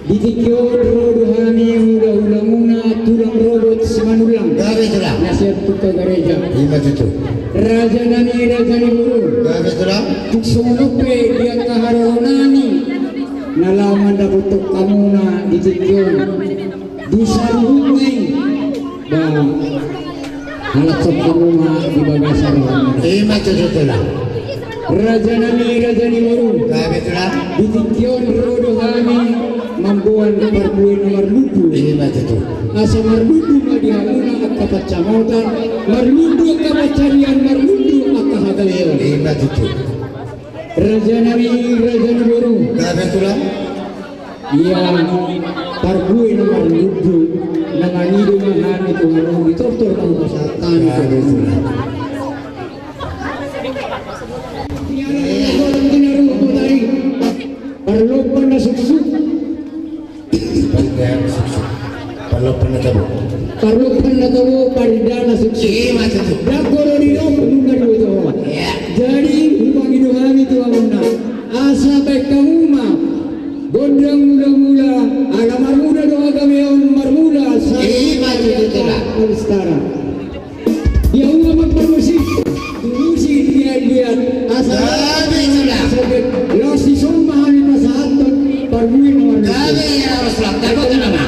Ditikyo rodohani udah-ulamuna tulang robot semanulang. Gawe tulang. Nasihat tuka gereja. Lima tutu. Raja nani buru. Gawe tulang. Tuksunupe dia kaharonani. Nalaman na butok kamuna ditikyo. Disarungai. Ba halatsap kamuna di bagasaran. Lima tutu tulang. Raja nani buru. Gawe tulang. Ditikyo rodohani. Mampuan perbuin marludu Lima tutu. asa marludu madihamuna akka pacamotan marludu akka pacarian marludu akka hagaleon Lima tutu. raja nani baru Gawe tulang. iya perbuin marludu nanganidu mahan itu harus ditortor ng pasatan Gawe tulang. perlupan na suksuk Perlupan tabu. Perlukan na tawo paridana suksuk Lima tutu. Dagoro dino penungan itu. Jadi rumah hidup itu awalnya asa baik kamu mah gondang mula-mula agama muda doa gameon marmula Lima tutu lah. Alistara. Dia udah memproduksi dia lihat asa Gawe tulang. lo si summa hari pasahat parbuin orang. Gawe ya Rasulullah. Takut nama.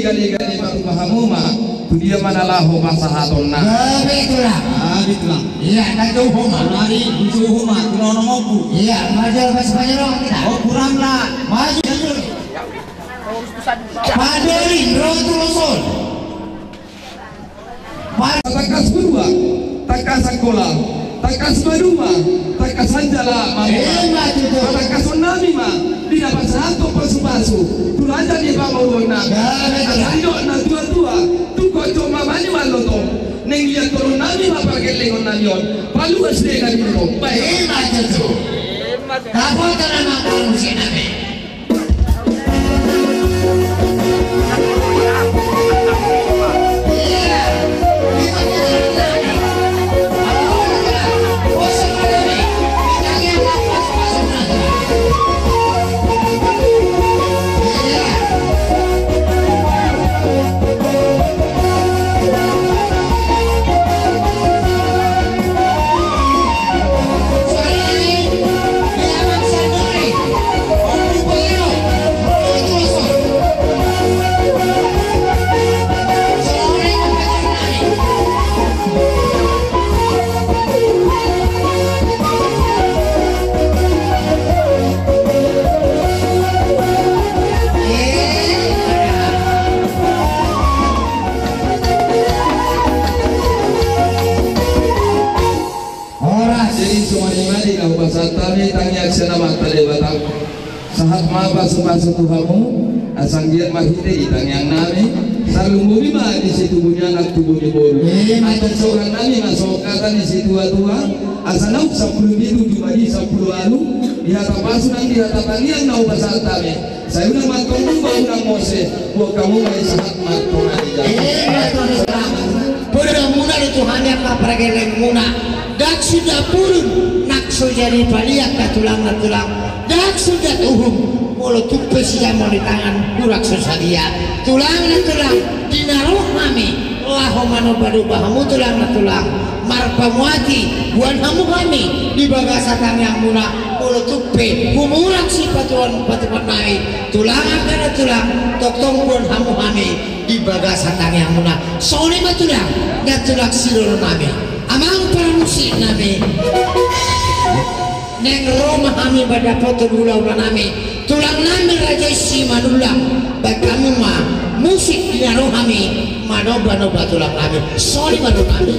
Gali-gali baru pahamuma dia manalahu masahatonna. Itulah. Itulah. Iya, tak homa. Lari bucu huma kunono mopu. Iya, majal pas majal kita. Oh kurang lah. Maju. Paderi, rotu loson. Takas berdua, takas sekolah, takas berdua, takas sanjala mama. Takas onami ma, tidak pasal satu pasu-pasu. Tulaja di bawah wana. Ayo na tua-tua. namion palu asli kan itu baik macam tu. Apa tanah makan musim nabi? sahat maba sepasa Tuhanmu asang dia mahide itang yang nami salumumi ma di situ punya anak tubuh di boru ada seorang nami masuk kata di situ tua asanau 10 biru di bagi 10 alu di hata pasu nang di hata tangian nau pasal tame saya udah matong undang Mose buat kamu mai sahat matong Pura muna di Tuhan yang kaprageleng muna dak sudah purun nak jadi baliak ka tulang dak sudah tuhum mulut tupe siya mo di tangan kurak susadia tulang dinaruh kami laho mano badu bahamu tulang marpamuati buan hamu kami di bagasa yang muna mulut tupe humurak si patuan nami tulang toktong buan hamu kami di bagasa yang muna sore matulang dan tulang silur nami amang paramusi nami neng Roma kami pada foto bulau nami tulang nami raja si manulang bagamu mah musik dinaro kami manoba tulang nami sorry manu nami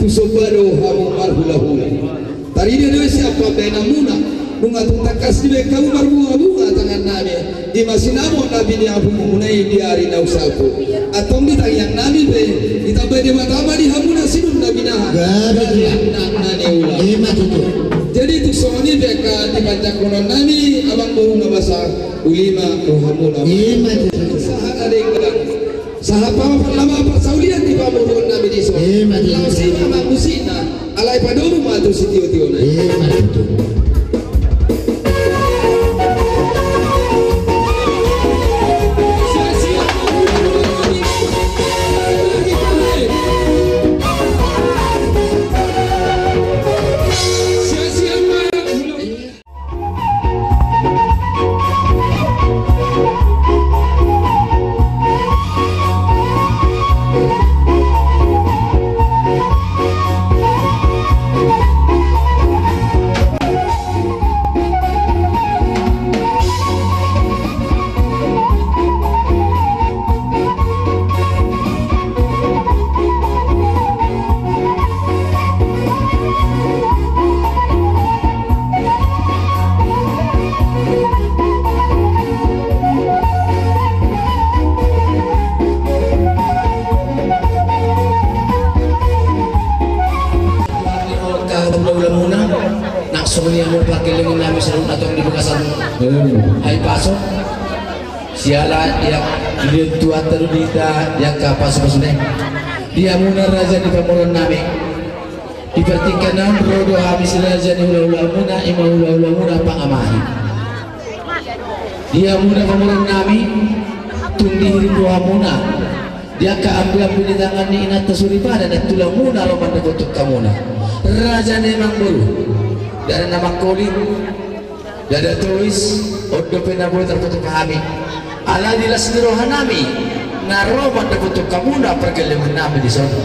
tu sobaro hamu marhula-hula tari dia dua siapa bena muna bunga tutakas di kamu marhula-hula tangan nabi di masinamo nabi ni abu munai di hari nausaku atau kita yang nabi be kita be di matama di hamuna sinun nabi nah nane ulah jadi tu soalnya beka di bancak konon nabi abang burung bahasa ulima rohamuna sahat ada yang bilang sahabat lama persaulian di pamurun nabi di sana langsung sama musina alai padomu matu sitio-tio na siala yang dia tua terudita yang kapas maksudnya dia muna raja di pamurun nami dipertikanan rodo habis raja di hula-hula muna ima hula-hula muna pangamahi dia muna pamurun nami tundi rinduha muna dia keambil di tangan ni inat tasuripada dan tulang muna roman nagutuk kamuna raja memang baru dan nama kolin dada tulis odo penaboy terputuk kami ala dilas nirohanami naroman terputuk kamuna pergeleman nami di sana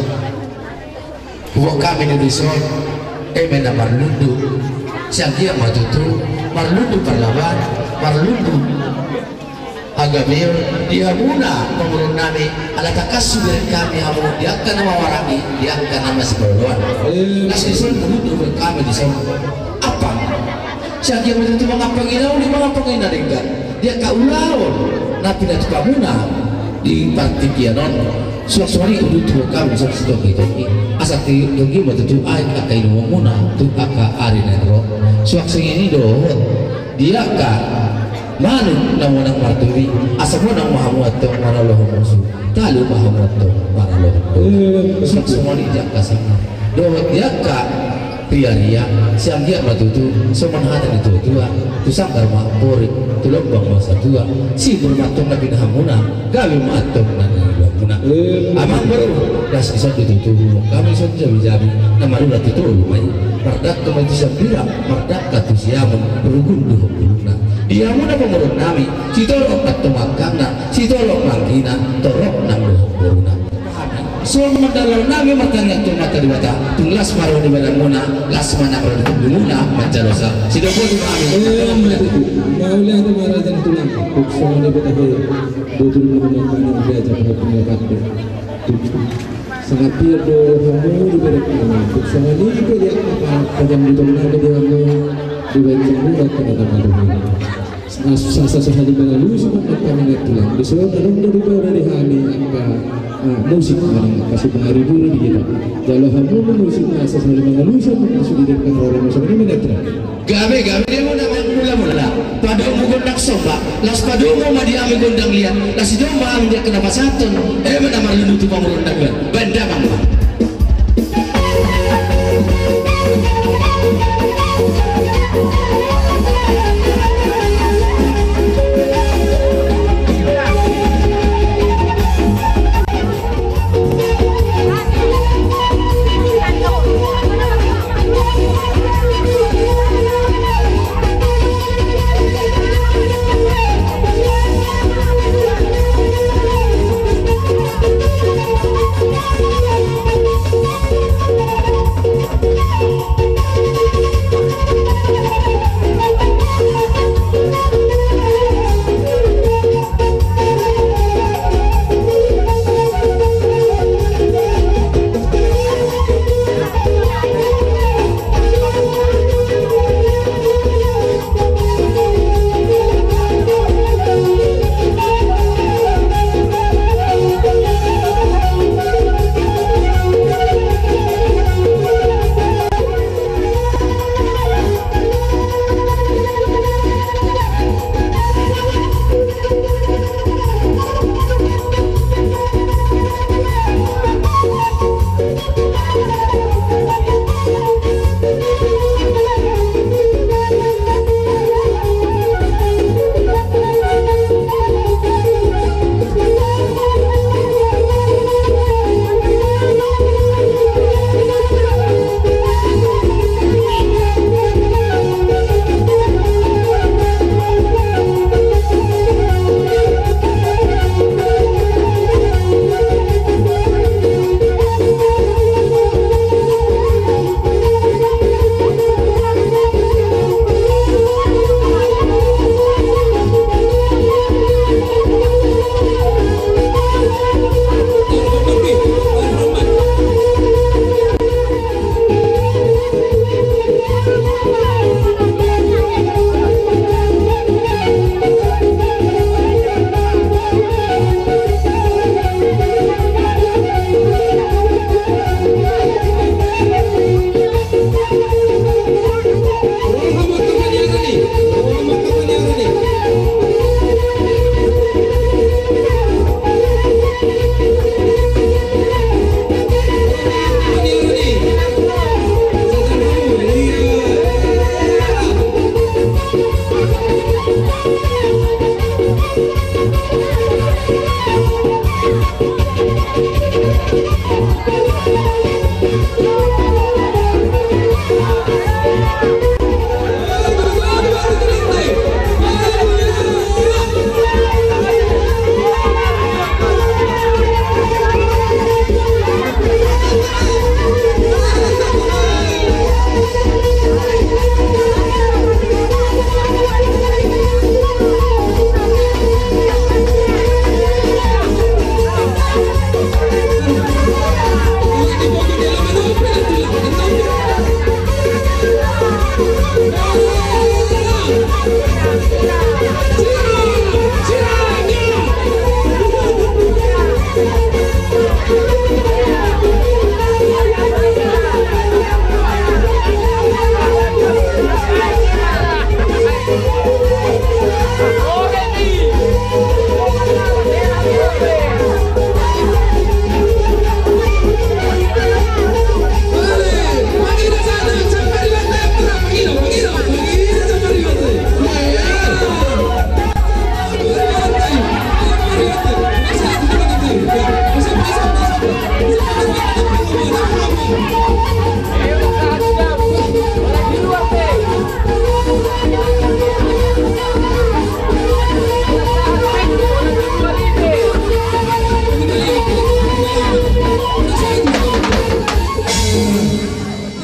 buat kami di sana mena marlundu siang dia matutu marlundu parlawan marlundu agamir dia muna pemurun nami ala takasu dari kami hamun dia akan nama warami dia akan nama seberluan nasi sun marlundu kami di sana apa siang dia matutu mengapanginaw di mengapanginaw ringgan dia kaulawon napi na tukamuna di partikianon suaswari udah tuh kami sesuatu gitu asal tinggi matutu ay kakai nunggu muna tu aka ari nero suaksing ini doh dia ka manu nang wanang martuwi asal mo nang mahamuato maraloh musuh talu mahamuato maraloh suakswari jaka sama doh dia ka pria-pria siang dia matutu semanhatan itu tua tu sangkar mahpori tu lobang masa tua si bermatung nabi nahamuna gawi matung nabi nahamuna amang baru das kisah itu kami saja jabi nama lu itu rumah mardak kemaju sabira mardak katu siaman berugunduh buluna dia muna pemurun nami si torok katumakana si torok mangkina torok nang buluna so mendalam nabi matanya tu mata di mata tunglas maru di badan muna las mana kalau di muna mancalosa sido boleh kami maulah tu marajan tulang semua ni betul betul menggunakan dia jangan pendapat sangat pir do hamu di badan kami semua ni juga dia pajam di tengah dia hamu di badan muna kena sasa sehari lalu semua kami nak tulang di sana dalam dari hari angka musik kasih pengaruh dulu di kita kalau hamu musik sasa sehari lalu semua masuk di dekat orang macam ini menetra gawe dia mula pada umur gondang soba las pada umur madi ami gondang liat las domba ami dia kenapa satu mana marlundu tu pamurun gondang benda mangga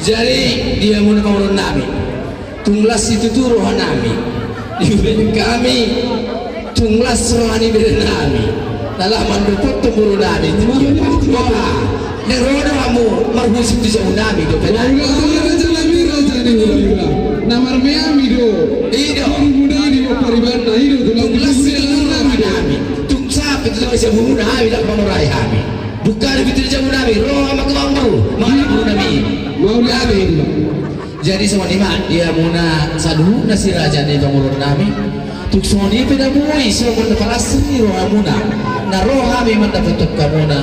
Jadi dia menurun nami. Tunglas itu tuh roh nami. Ibu kami tunglas rohani beda nami. Dalam mendukung temurun nami. Yang roh kamu marhus itu jauh nami. Namar meami do. Ido. Muda ini mau paribana ido tulang Tunglas itu roh nami. Tung sapi itu masih muda nami tak pengurai kami. Bukan begitu jauh nami. Roh sama kemampu. Mana pun nami. mau nami. Jadi semua dia muna saduh nasi raja ni pengurun nami. Tuk soni pada mui semua mendapat asli roh muna. Na roh kami mendapat tuk kamuna.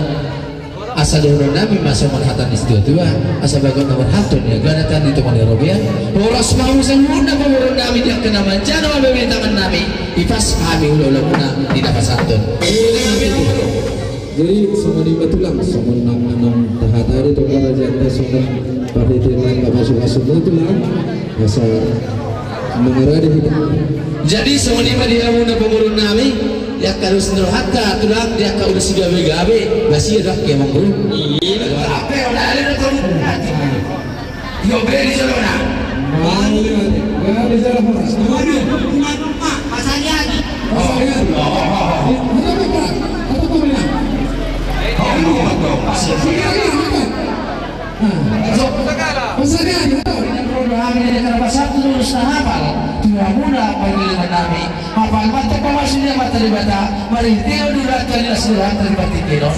Asal roh nami masuk manhatan istiwa tua. Asal bagai nomor hatun ya. Ganatan itu mana robia. Boros mau semuna pengurun nami dia kena manjana bagi tangan nami. Ipas kami ulah muna tidak pasatun. Jadi semua di batulang semua enam tahat ada tu kalau janda semua pada tiran tak masuk itu lah masa mengarah di hidup. Jadi semua dia muna pengurun nami. Dia kalau sendiri hatta tulang dia kalau sudah begabe masih ada ke mangru. Iya. Apa udah ada tu? Yo beri sana. Mana bisa lah mas. Mana masanya? Hafal mata pemasunya materi bata, mari dia durat kali surat terlibat tinggal.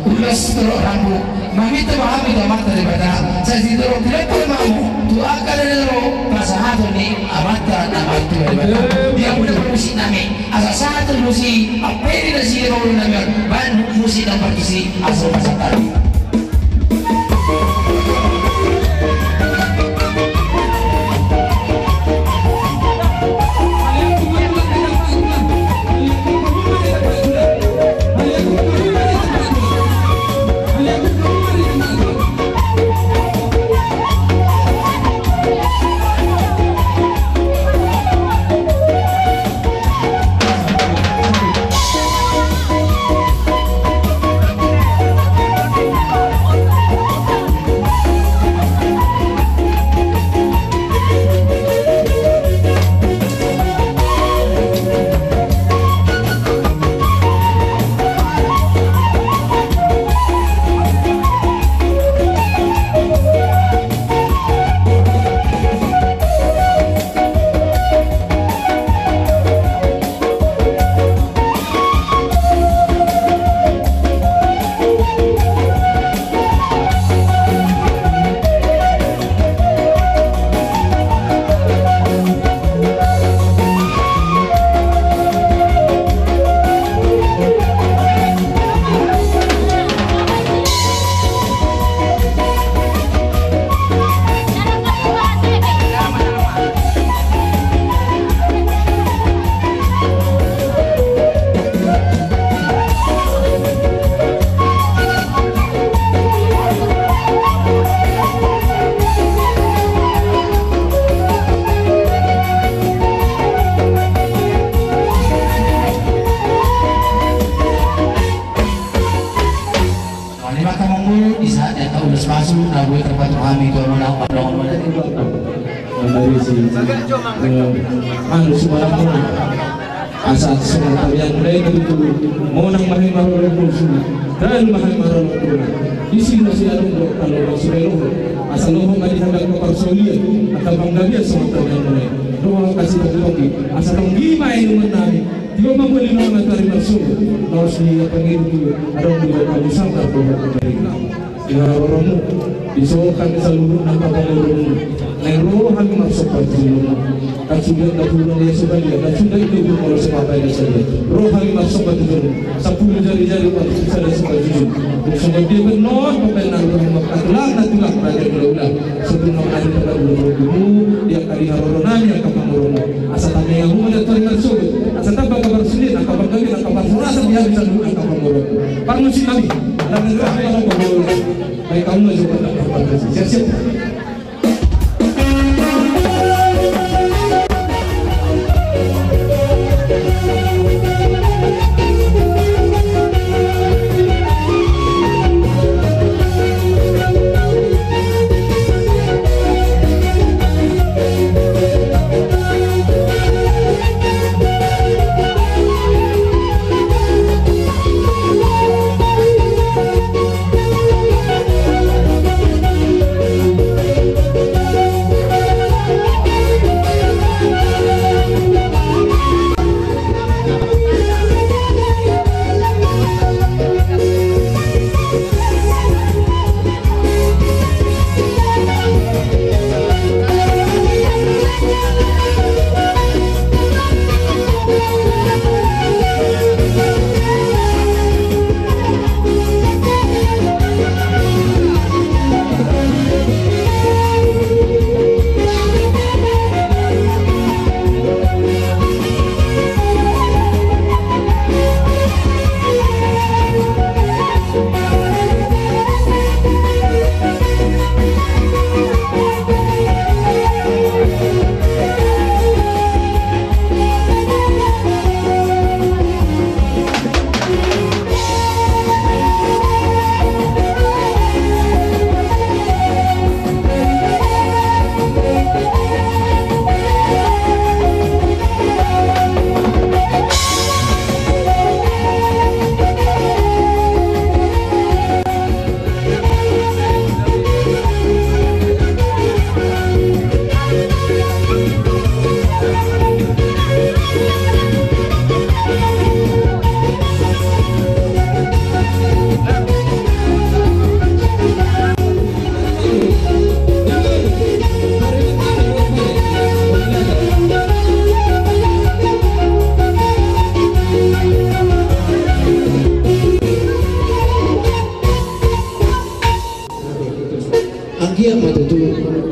Ulas terus rambu, mami tu bahami tu materi bata. Saya tidur tidak pun mamu, tu akan ada pasal ni amata nama tu bata. Dia punya musik nami, asal satu musik, apa ini nasi orang nami, ban musik dan partisi asal pasal tadi. Dari si Semarang asal semua yang mereka itu mau nang mahal mahal semua dan mahal mahal di sini masih ada kalau Rasulullah asal mau nggak dihantar ke Parsolia atau Bangladesh semua yang mereka doa kasih bagi asal gimana yang menang dia mau beli nama dari Rasul harus dipanggil itu ada yang kamu sangka bahwa mereka ya orang disokan seluruh nama orang Nero kami masuk pagi dan sudah dahulu dia sudah lihat dan sudah itu kalau semata ini saja. Roh kami masuk pagi dulu. 10 jari-jari pagi sudah sepagi. Semua dia benar pembenar rumah katulang dan tulang raja berulah. Sebelum hari pada dulu dia kali haronanya kapan romo. Asal tanya yang mana terima masuk. Asal tak kabar sendiri nak kabar kami nak kabar rasa dia bisa dulu kapan romo. Permusim kami dan negara orang romo. Baik kamu juga tak kabar siap-siap.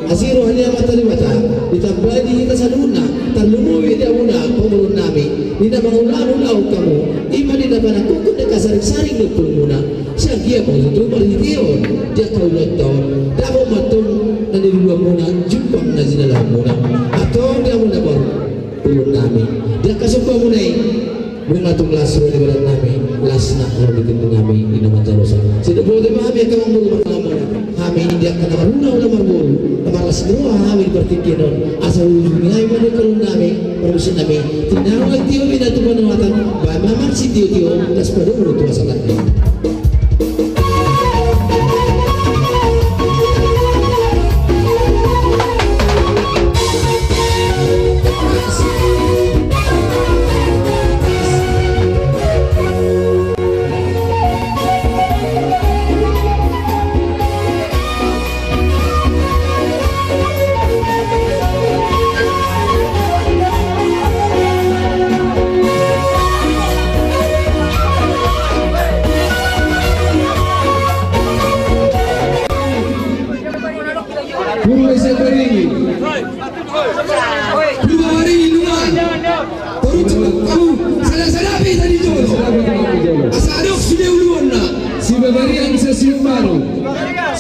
asiro hanya mata di mata ditambah di kita saluna terlumu dia muna pemulun nami dina bangunan kamu ima dina bana kuku de kasaring-saring betul muna siagia mau itu berhition dia kau nonton damo matung dan di dua muna jumpang na zina muna atau dia muna baru pulun nami dia kasuka munai bunga tung lasro di badan nami lasna kalau bikin nami ina mancarosa tidak boleh memahami kamu mulu bertemu kami ini dia kena maruna ulah marburu malas semua kami bertikinon asal ujungnya mana kalau nami perusahaan nami tidak lagi tio bina tu penuatan memang si tio das pada mulut tu masalahnya.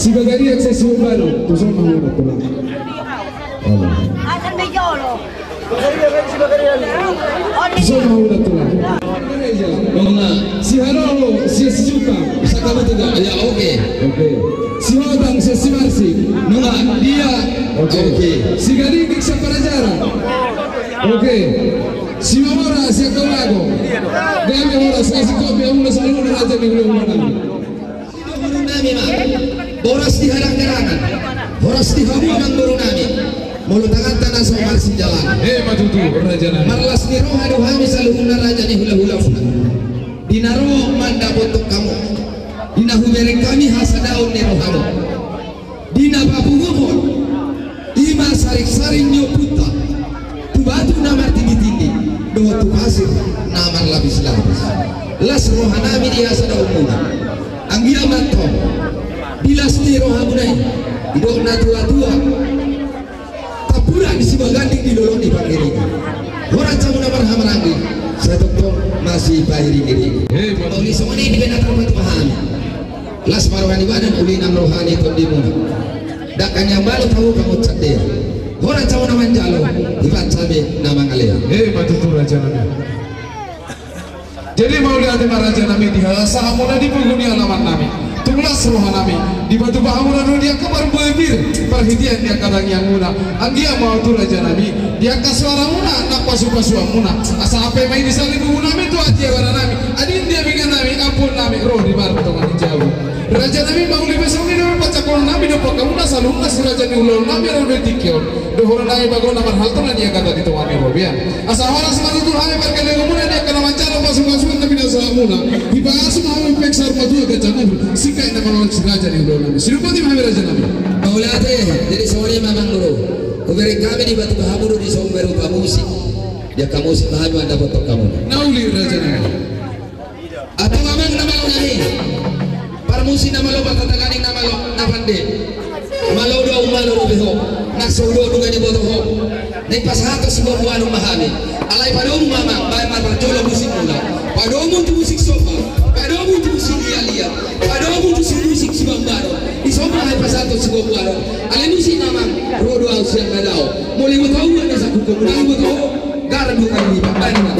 Si bagari aksesi urbano, tu sono una pula. Asan bejolo. Tu sono una pula. Si haro, si suka. Sakamu juga ya oke. Si hodang, si marsi. Nunga dia oke. Si gadidik sa parajara. Oke. Si mamora, si akawago. Dami ora sa si kopi ang mula sa luna raja ni ulo nami. Nami ma, boras di harang-harangan, boras di hamuman baru nami, mulutangan tanah soal si jalan. Matutu raja nami. Marlas di roh aduh hami saluhuna raja ni hula-hula funa. Dinaro manda botok kamu, dina humereng kami hasadaun ni rohamu. Dina babu ngomor, ima sarik-saring nyoputa, tubatu namar tinggi-tinggi, doa tu hasil namar labis-labis. Las rohanami di hasadaun muna. Anggia manto bilas ni rohamunai idok na tua-tua tapura di sibaganding di dolong di panggiri orang camuna marhamaranggi saya doktor masih bahiri gini mauli semua ini benar rumah Tuhan las marwani badan uli nam rohani kondimuna dakan yang balu tahu kamu cadir orang camuna manjalo dibat sabi nama ngalia matutu raja nami. Jadi mau lihat raja nami di halasa amuna di puguni alaman nami tulas roha nami di batu bahamuna dia kamar bebir perhitian dia kadang yang muna anggia mau tu raja nami dia kasuara muna nak pasu-pasu muna asa apa main di sali bubu nami tu aja warna nami adin dia bikin nami ampun nami roh di bar potongan jauh raja nami mau lebih soni dia baca kolon nami dia pakai muna saluna si raja ni ulun nami roh dia tikion dohor nami bagon namar hal tu dia kata di tuan robian asa orang semua tu hai perkele muna dia kena mancara pasu-pasu tapi dia salamuna di bahas mau peksar padu ke jangan sikai nama si raja ni ulun nami sirupati mah raja nami maulate jadi semuanya memang nuru kuberi kami di batu bahamuru di somberu kamusi dia kamusi bahamu anda botok kamu nauli raja nami atau memang nama lo nani parmusi nama lo batatangani nama lo napande malo do umalo do beho naksodo dungani boto ho nei pasato si buanu mahami alai padom mama bay mar jolo musik mula padomu tu musik sofa padomu tu musik lia padomu tu musik si bambaro isoma hai pasato si buanu alai musik nama rodo au siang gadao mulai tahu ada saku kemudian betul gara bukan di pambana.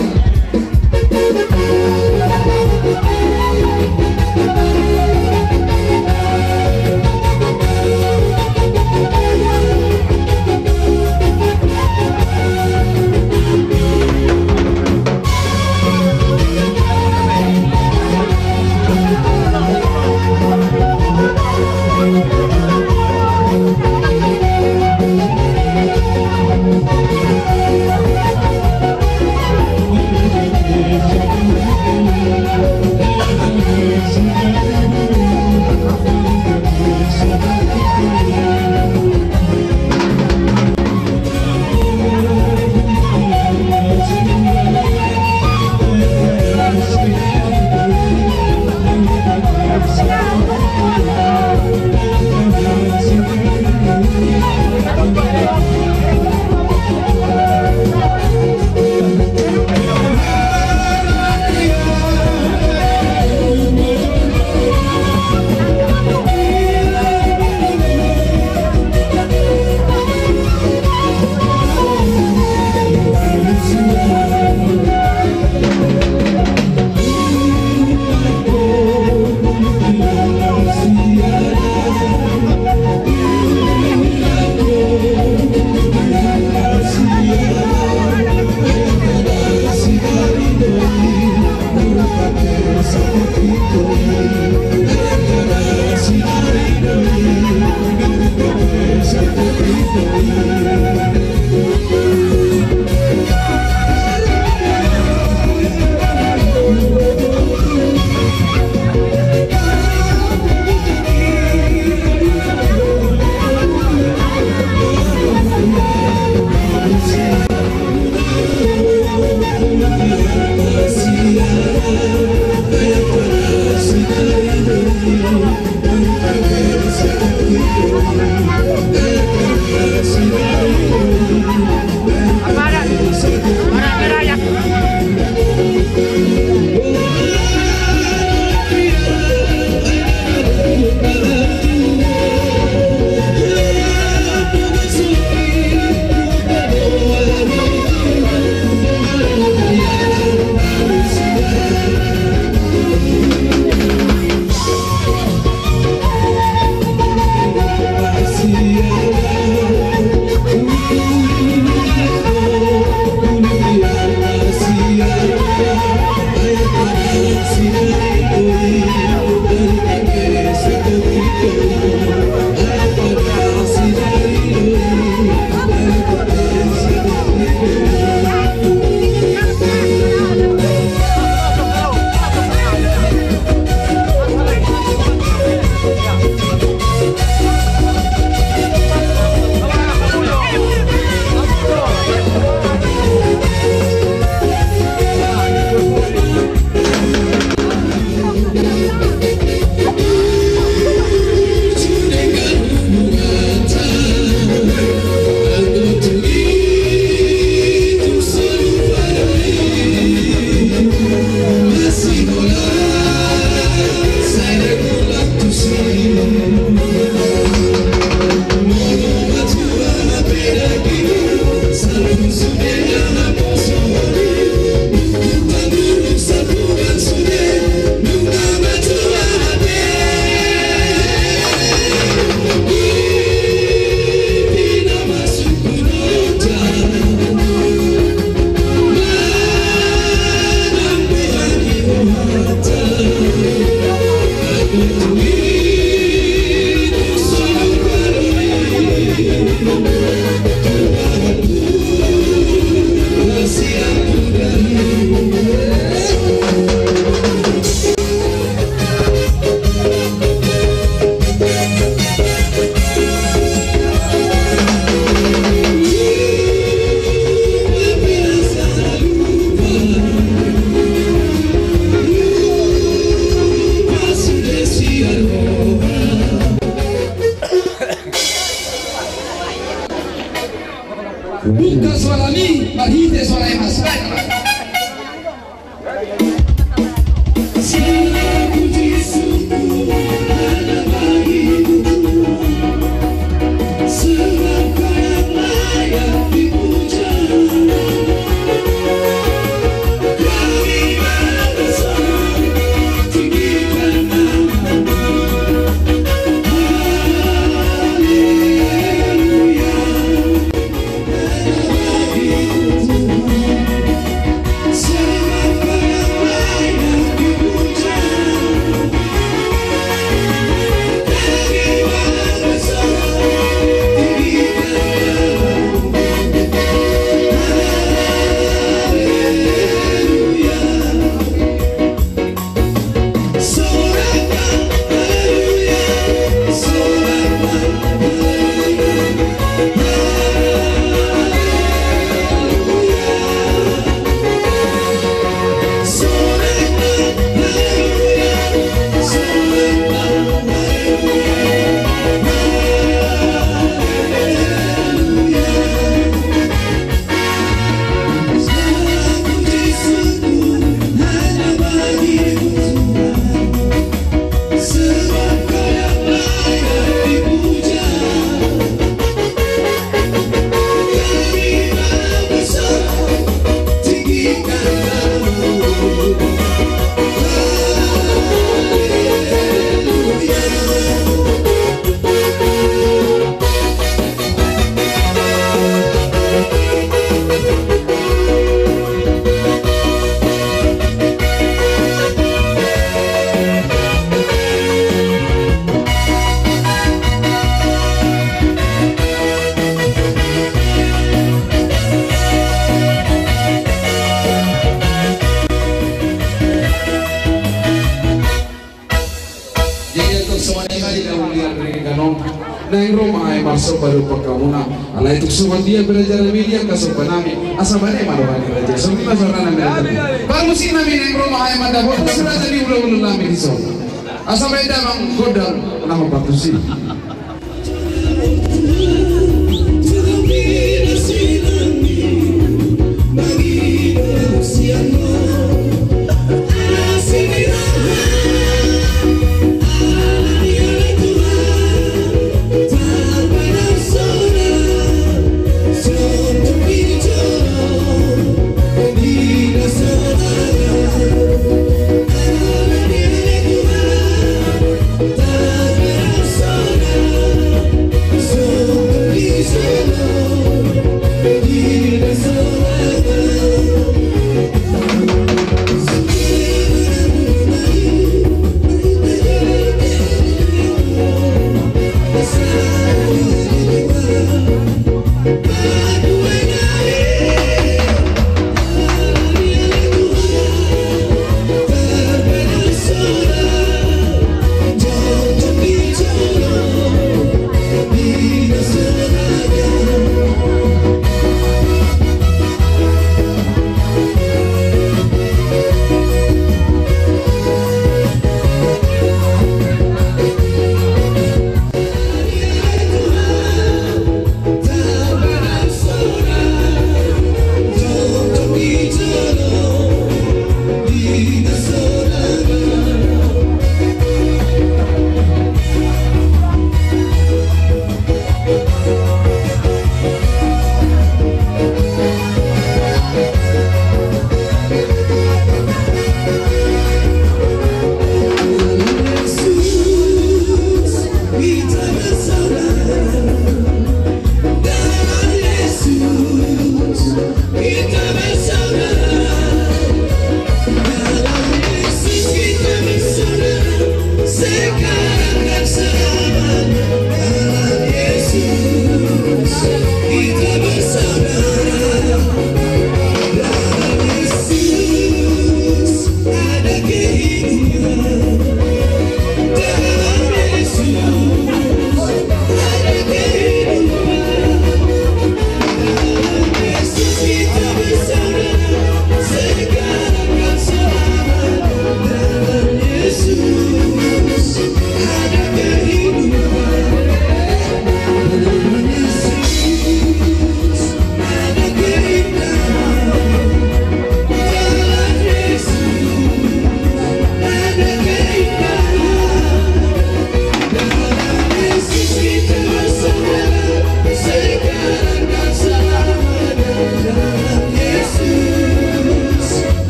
buka suara mi bahite suara emas. Nang Roma ay masuk baru pagkamuna. Alay tuksuman dia belajar media kasopan nami. Asabane marwani raja. So di masora nami. Baru sih nami nang Roma ay mandabot. Sudah jadi ulo-ulo nami di so. Asabane damang godang nama batusi. Tak berasal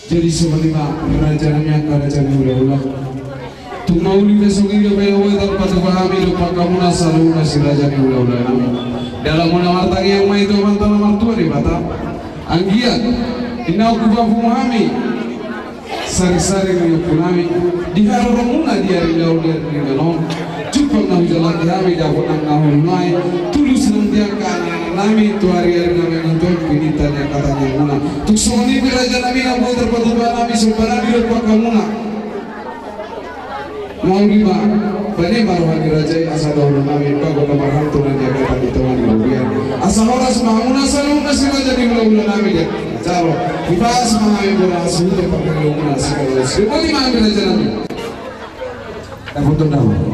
jadi sebenarnya rajanya kerajaan ulah-ulah tu mauli besok ini kaya wedang patu pahami lupa kamu nasalu nasi rajanya ulah-ulah nami dalam menawartang yang mai itu mantan martua di bata anggiat inau kubafu muhami sari-sari dengan punami di haroromuna dia rilau dia rilau cukup nahu jalan kami dapat nahu mai tulus nantiakan nami tu hari-hari nami nonton pinitanya katanya muna tu soni biraja nami nabu terpatuba nami sebarang di lupa kamuna mau lima bani maruhan dirajai asa dahulu nami pago kamar hantu nanti akan diteman di lubian asa horas mahamuna selalu nasi raja di mula-mula nami dia caro dibahas mahami bola asuh pakai lumuna sekolah sebali mahami biraja nami dan foto dahulu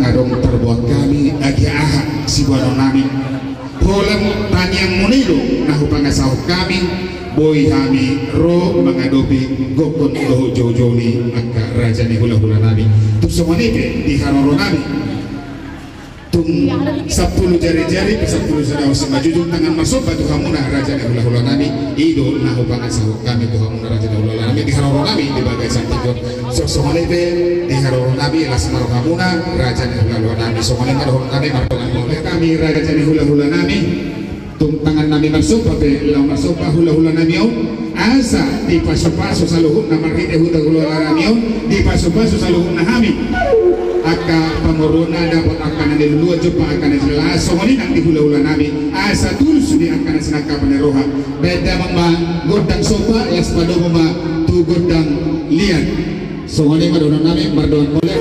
ngadong terbuat kami agi ahak si buano nami boleh tanyang munido nahu pangasau kami boy kami ro mengadopi gokon goho joni aka raja ni hula-hula nami tuk semua ni di haroro nami tung 10 jari-jari 10 sedau semajujung tangan masuk batu hamuna raja ni hula-hula nami ido nahu pangasau kami tu hamuna raja ni hula-hula nami di haroro nami di bagai santikot sok semua ni di haroro nami las maro hamuna raja ni hula-hula nami semua ni haroro nami martongan boleh kami raja ni hula-hula nami tung tangan nami masuk pape lau masuk hula-hula nami asa di paso-paso sa luhuk na marhite hula-hula nami di paso-paso sa luhuk na hami aka pamorona dapat akan niluluwa jopa akan nilala somoni nang di hula-hula nami asa tulsu di akan sinaka paneroha beda mama godang sopa las pado mama tu godang lian somoni madona nami mardon boleh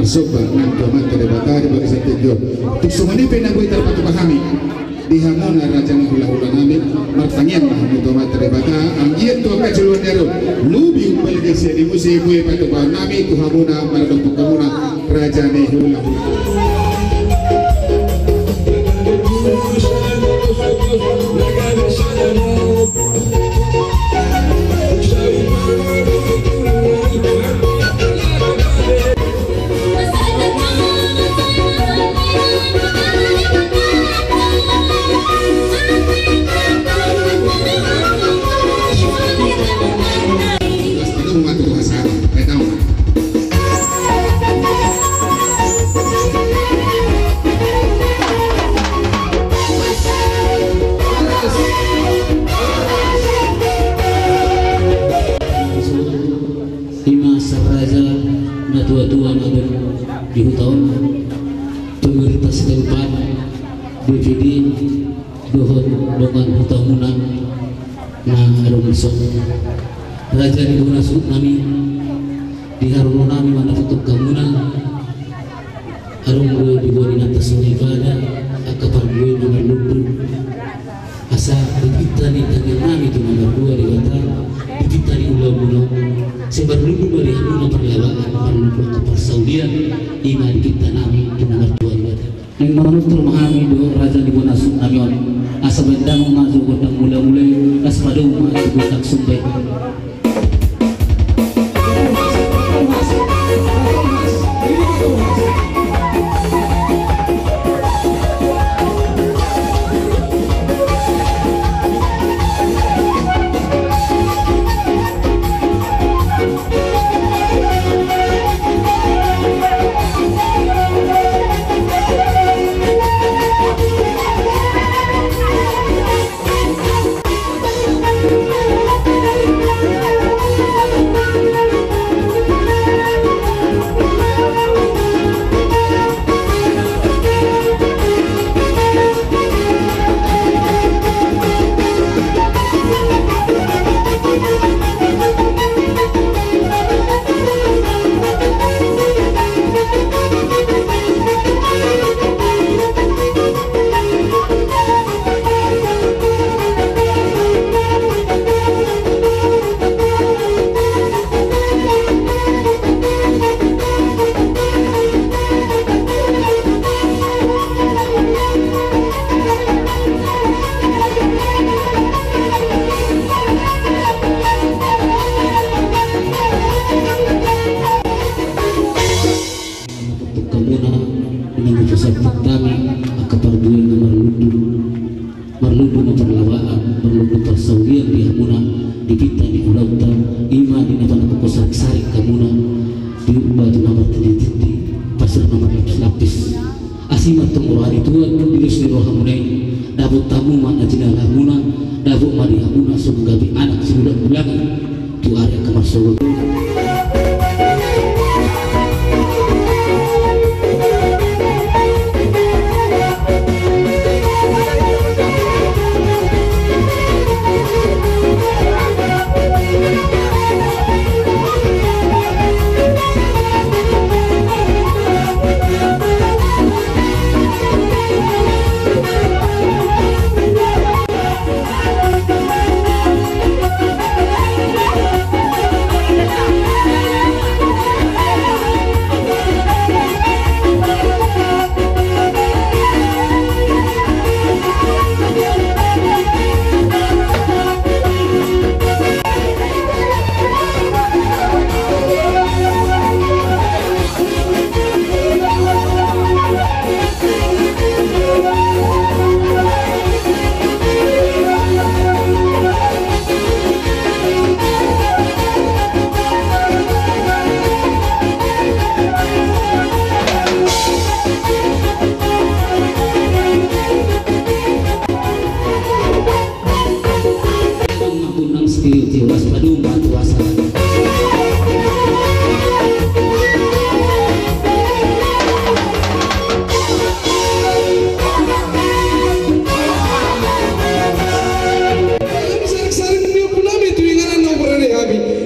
masoba nang tuaman kedebata di bagi santijo tuk sumani penang boy terpatu pahami dihamona raja menghula-hula nami martangian mahamu tuaman kedebata anggian tua keceluan dero lubi upal gesia di musi boy patu paham nami tuhamuna maradok tukamuna raja menghula-hula. Tua-tua namun di hutan pemerintah setempat BPD dohon dengan hutan munang nah arum sok raja di bona suk nami di harun nami mana tutup kamunang arum gue di bona atas ibadah akapar gue nomor lumpur asa kita ni tangan nami tu nomor 2 di kata kita ni ulang-ulang sebar lumpur dari hamuna perlawanan perlu kepersaudian ima di kita nami di nomor 2 ibadah yang menurut memahami doa raja di bona suk nami asa bendang masuk godang mula-mula aspada masuk godang sumbai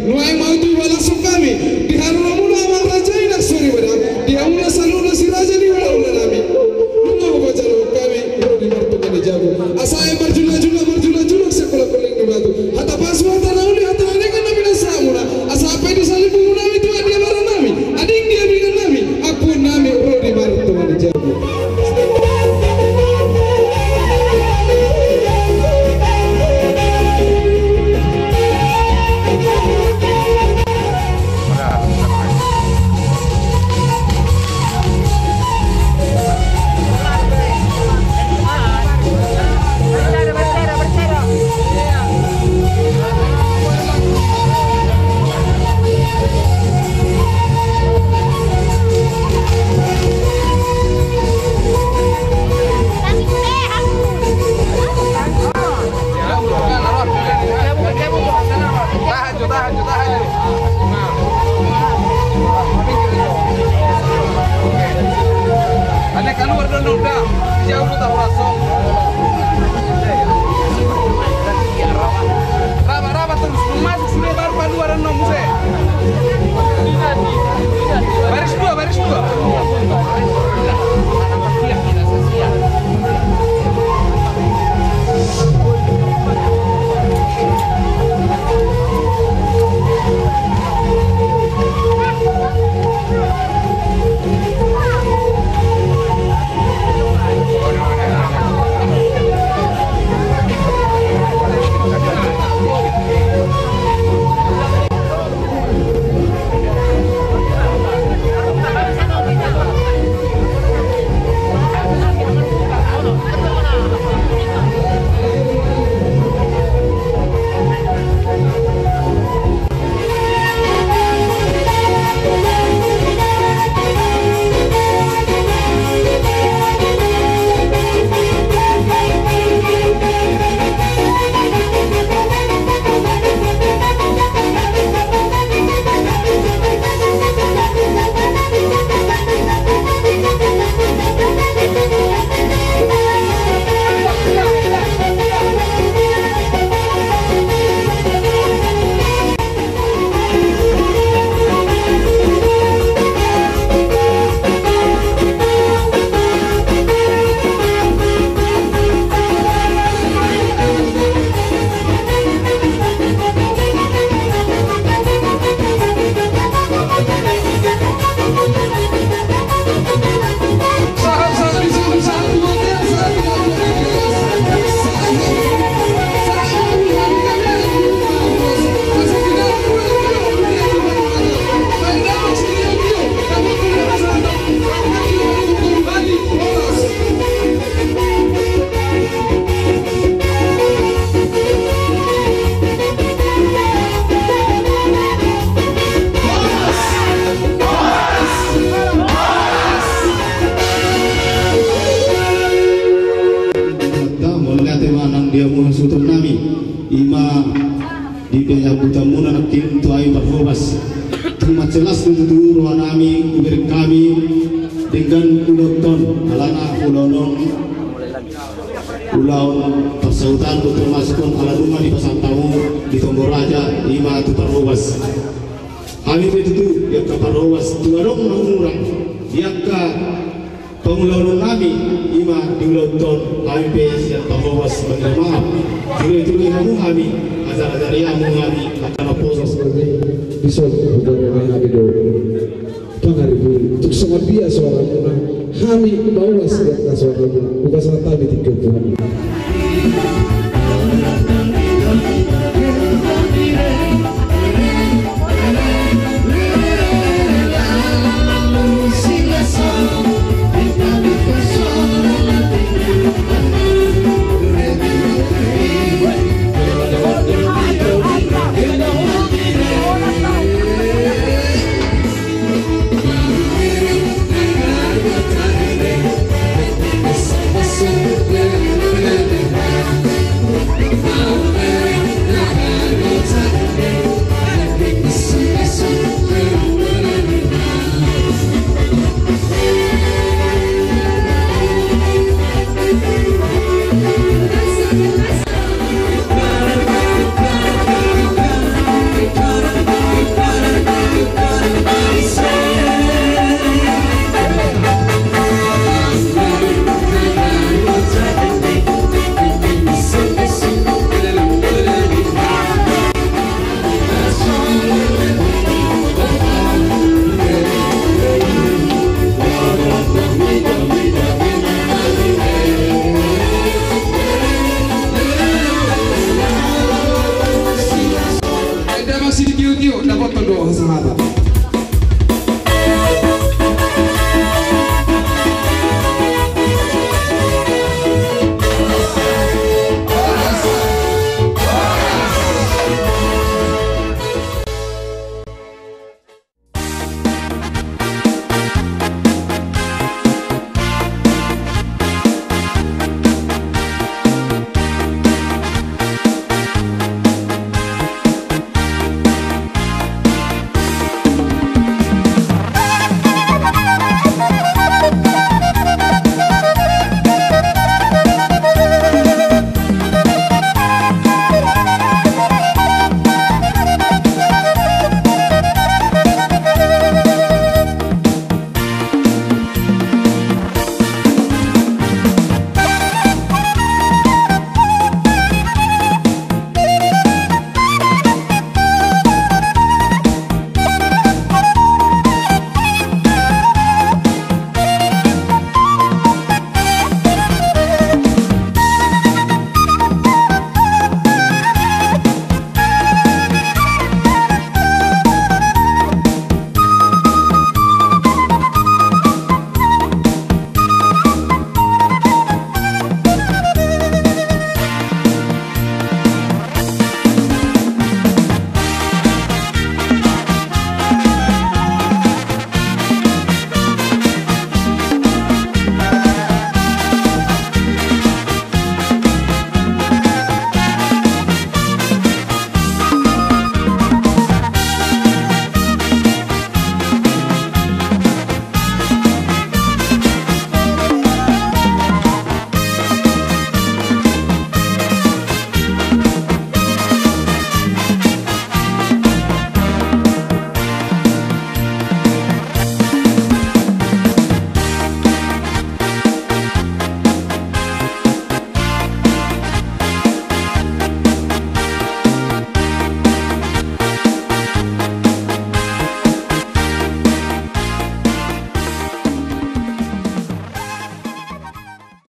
Nuai mau tu balasuk kami di harun mula amang raja inak suri badak dia Hata paswa tanauli hata naleka na bila samura. Asa apa di salibu nami tu dia barang nami. Ading dia berikan nami. Aku nami rodi baru teman dijabu. Baris dua. dia muna sutung nami ima di penyabutan muna nakim tu ayu performas cuma jelas untuk ruang nami kubir kami dengan uloton alana ulonon ulaun persautan termasukkan ala rumah di pasang tamu di Tombolaja ima tu performas kami itu yang ke performas tuarong murang yang ke pengulauan kami ima di uloton kami yang performas menerima maaf itu kamu kami ajar-ajar yang kami akan proses seperti bisa hubungan itu pangar itu untuk sangat biasa orang pun kami bawa setiap suara bukan salah tadi tiga Tuhan. sahabat.